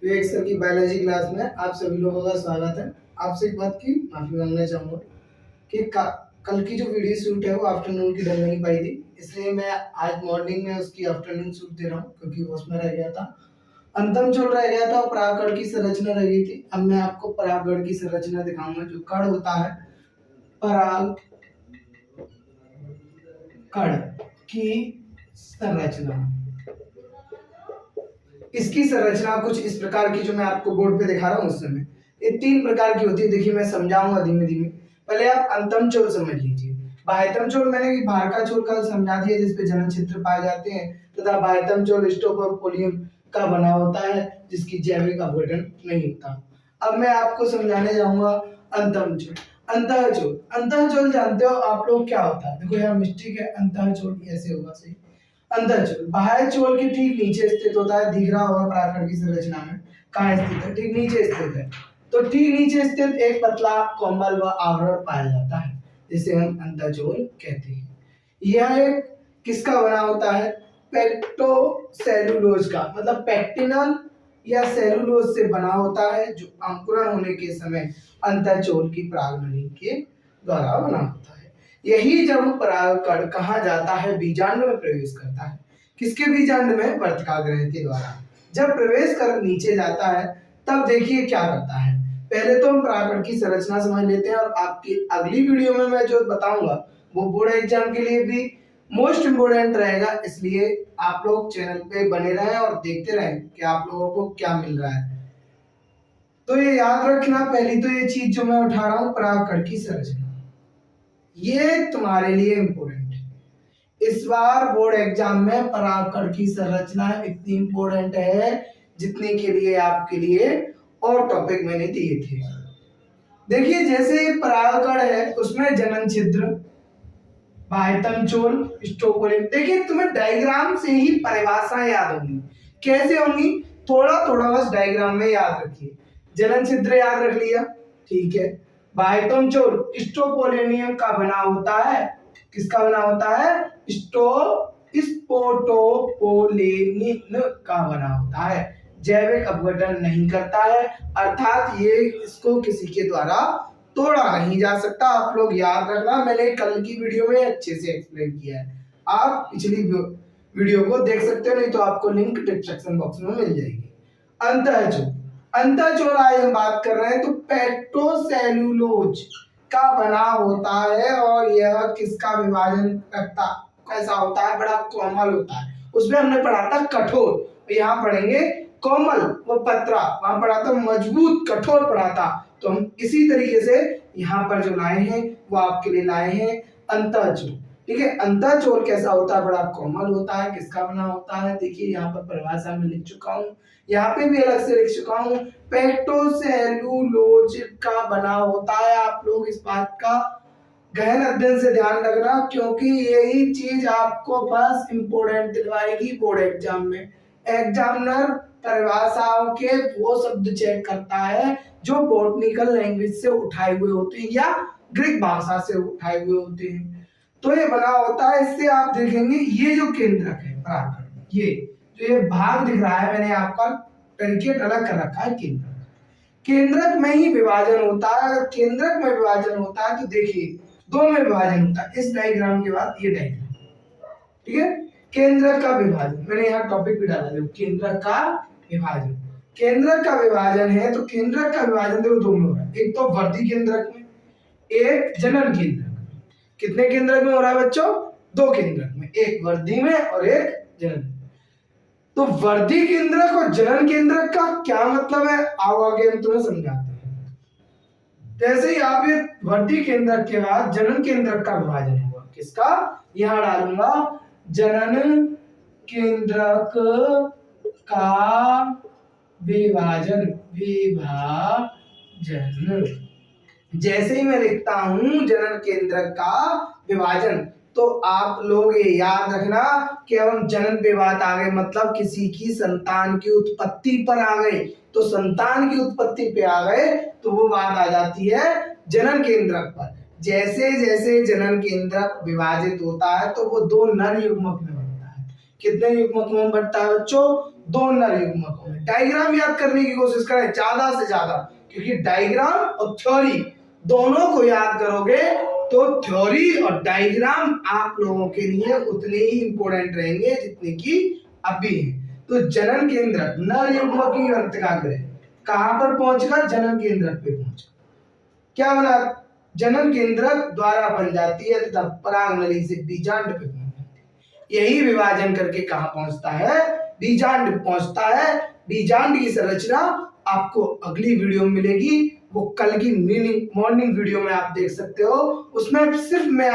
विवेक sir की biology class में आप सभी लोगों का स्वागत है। आपसे एक बात की माफी मांगना चाहूँगा कि कल की जो वीडियो शूट है वो आफ्टरनून की डल नहीं पाई थी, इसलिए मैं आज मॉर्निंग में उसकी आफ्टरनून शूट दे रहा हूँ क्योंकि वो उसमें रह गया था। अंतम छोड़ रह गया था और परागकण की संरचना रह गई थी। अब मैं आपको परागकण की संरचना दिखाऊंगा। जो कण होता है पराग कण की संरचना, इसकी संरचना कुछ इस प्रकार की जो मैं आपको बोर्ड पे दिखा रहा हूँ उस समय ये 3 प्रकार की होती है। देखिए मैं समझाऊंगा धीमे धीमे। पहले आप अंतम छोर समझ लीजिए। बाह्यतम छोर मैंने बाहर का छोर कल समझा दिया जिसपे जनन छिद्र पाए जाते हैं, तथा बाह्यतम छोर स्टोप और पोलियम का बना होता है जिसकी जैविक अपघटन नहीं होता। अब मैं आपको समझाने जाऊंगा अंतम छोर। अंतःचोल, अंतःचोल जानते हो आप लोग क्या होता है? देखो यहाँ मिस्टेक है, अंतःचोल ऐसे होगा सही। अंतःचोल बाह्य चोल के ठीक नीचे स्थित होता है। दिख रहा होगा परागकण की संरचना में कहाँ स्थित है, ठीक नीचे स्थित है। तो ठीक नीचे स्थित एक पतला कोमल व आवरण पाया जाता है जिसे हम अंतःचोल कहते हैं। यह एक किसका बना होता है? पेक्टोसेलुलोज का, मतलब पेक्टिनल या सेलुलोज से बना होता है जो अंकुरण होने के समय अंतःचोल की परागनली के द्वारा बना होता है। यही जब परागकण कहा जाता है बीजांड में प्रवेश करता है। किसके बीजांड में? वर्तिकाग्र के द्वारा। जब प्रवेश कर नीचे जाता है तब देखिए क्या करता है। पहले तो हम परागकण की संरचना समझ लेते हैं और आपकी अगली वीडियो में मैं जो बताऊंगा वो बोर्ड एग्जाम के लिए भी मोस्ट इम्पोर्टेंट रहेगा, इसलिए आप लोग चैनल पे बने रहें और देखते रहें कि आप लोगों को क्या मिल रहा है। तो ये याद रखना, पहली तो ये चीज जो मैं उठा रहा हूँ परागकण की संरचना, ये तुम्हारे लिए इंपॉर्टेंट है। इस बार बोर्ड एग्जाम में परागकण की संरचना इतनी इंपॉर्टेंट है जितने के लिए आपके लिए और टॉपिक मैंने दिए थे। देखिए जैसे परागकण है उसमें जनन छिद्र, बाह्यतम चोल, स्टोपोलिन। देखिए तुम्हें डायग्राम से ही परिभाषाएं याद होंगी। कैसे होंगी? थोड़ा थोड़ा बस डायग्राम में याद रखिए। जनन छिद्र याद रख लिया, ठीक है। बाह्यतम चोल स्टोपोलिनियम का बना होता है। किसका बना होता है? स्पोटोपोलेनिन का बना होता है। जैविक अपघटन नहीं करता है, अर्थात ये इसको किसी के द्वारा तोड़ा नहीं जा सकता। आप लोग याद रखना, मैंने कल की वीडियो में अच्छे से एक्सप्लेन किया है। आप पिछली वीडियो को देख सकते हो, नहीं तो आपको लिंक डिस्क्रिप्शन बॉक्स में मिल जाएगी। अंतःचोल, अंतःचोल आज हम बात कर रहे हैं तो पेक्टोसेलुलोज का बना होता है और यह किसका विभाजन करता, कैसा होता है? बड़ा कोमल होता है। उसमें हमने पढ़ा था कठोर, यहाँ पढ़ेंगे कोमल व पतरा। वहां पढ़ा था मजबूत, कठोर पढ़ा था। तो हम इसी तरीके से यहाँ पर जो लाए हैं वो आपके लिए लाए हैं अंतःचोल। ठीक है, अंतःचोल कैसा होता है? बड़ा कोमल होता है। किसका बना होता है? देखिए यहाँ पर परिभाषा में लिख चुका हूँ, यहाँ पे भी अलग से लिख चुका हूँ। पेक्टोसेलुलोज का बना होता है। आप लोग इस बात का गहन अध्ययन से ध्यान रखना क्योंकि यही चीज आपको बस इंपोर्टेंट दिलवाएगी बोर्ड एग्जाम में। एग्जामिनर परिभाषाओं के वो शब्द चेक करता है जो बॉटनिकल लैंग्वेज से उठाए हुए होते हैं या ग्रीक भाषा से उठाए हुए होते हैं। तो ये बना होता है। इससे आप देखेंगे ये जो केंद्रक है परागकण, ये जो ये भाग दिख रहा है, मैंने आपका टर्केट अलग कर रखा है। केंद्रक, केंद्रक में ही विभाजन होता है। अगर केंद्रक में विभाजन होता है तो देखिए दो में विभाजन होता है। इस डायग्राम के बाद ये डायग्राम, ठीक है। केंद्रक का विभाजन मैंने यहाँ टॉपिक भी डाला है, केंद्रक का विभाजन। केंद्रक का विभाजन है तो केंद्रक का विभाजन देखो दो में हो रहा है, एक तो वर्धी केंद्रक में, एक जनन केंद्रक में। कितने केंद्रक में हो रहा है बच्चों? दो केंद्रक में, एक वर्धी में और एक जनन। तो वर्धी केंद्रक और जनन केंद्रक का क्या मतलब है आओ आगे हम तुम्हें समझाते हैं। जैसे ही आप ये वर्धी केंद्रक के बाद जनन केंद्रक का विभाजन होगा, किसका? यहां डालूंगा जनन केंद्रक का विभाजन, विभाजन। जैसे ही मैं लिखता हूं जनन केंद्रक का विभाजन तो आप लोग ये याद रखना कि अब हम जनन पे बात आ गए, मतलब किसी की संतान की उत्पत्ति पर आ गए। तो संतान की उत्पत्ति पे आ गए तो वो बात आ जाती है जनन केंद्रक पर। जैसे जैसे जनन केंद्रक विभाजित होता है तो वो दो नर युग्मक में बढ़ता है। कितने युग्मक में बढ़ता है बच्चों? दो नर युग्मकों में। डायग्राम याद करने की कोशिश करें ज्यादा से ज्यादा, क्योंकि डायग्राम और थ्योरी दोनों को याद करोगे तो थ्योरी और डायग्राम आप लोगों के लिए उतने ही इंपॉर्टेंट रहेंगे जितने की अभी है। तो जनन केंद्रक नर युग्मकीय अंतकाग्र कहां पर पहुंचेगा? जनन केंद्रक पे पहुंचेगा। क्या बना? जनन केंद्रक द्वारा बन जाती है तथा परागनली से बीजांड पे पहुंच जाती है। यही विभाजन करके कहां पहुंचता है? बीजांड पहुंचता है। बीजांड की संरचना आपको अगली वीडियो में मिलेगी, वो कल की मॉर्निंग वीडियो में आप देख सकते हो। उसमें सिर्फ मैं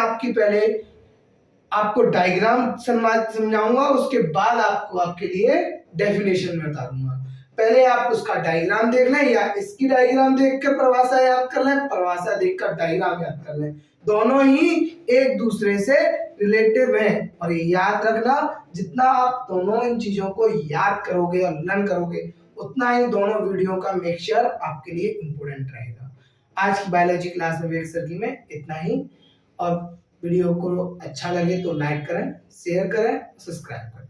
आपको डायग्राम समझाऊंगा, उसके बाद आपको आपके लिए डेफिनेशन में बता दूंगा। पहले आप उसका डायग्राम देख लें या इसकी डायग्राम देख कर परिभाषा याद कर लें, परिभाषा देखकर डायग्राम याद कर लें। दोनों ही एक दूसरे से रिलेटिव हैं और ये याद रखना, जितना आप दोनों इन चीजों को याद करोगे और लर्न करोगे उतना ही दोनों वीडियो का मिक्सचर आपके लिए इंपॉर्टेंट रहेगा। आज की बायोलॉजी क्लास में वेग सर्किल में इतना ही। और वीडियो को अच्छा लगे तो लाइक करें, शेयर करें, सब्सक्राइब करें।